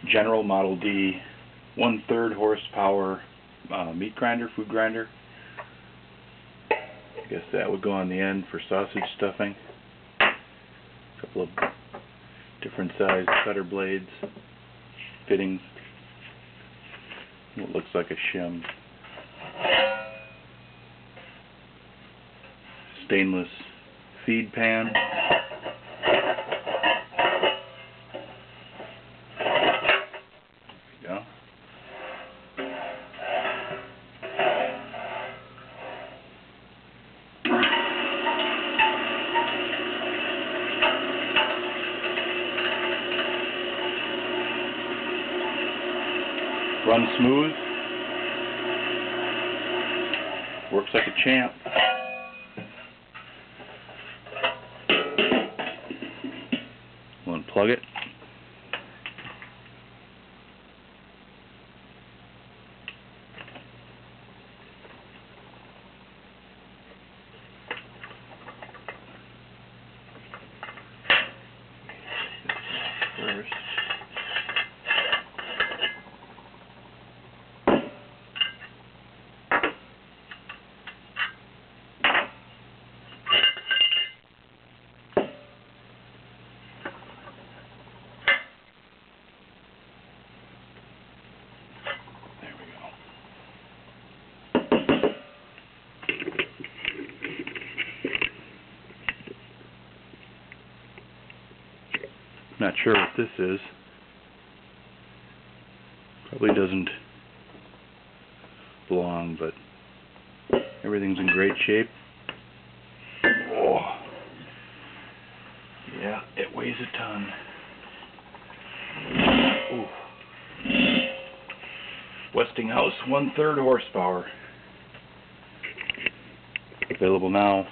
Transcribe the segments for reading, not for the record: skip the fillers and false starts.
General Model D 1/3 horsepower meat grinder, food grinder. I guess that would go on the end for sausage stuffing. A couple of different size cutter blades, fittings. It looks like a shim. Stainless feed pan. There we go. Runs smooth. Works like a champ. We'll unplug it. First. Not sure what this is. Probably doesn't belong, but everything's in great shape. Oh, yeah, it weighs a ton. Ooh. Westinghouse 1/3 horsepower. Available now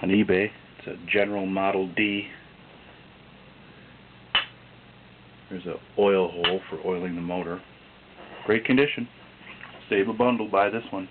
on eBay. It's a General Model D. There's an oil hole for oiling the motor. Great condition. Save a bundle, buy this one.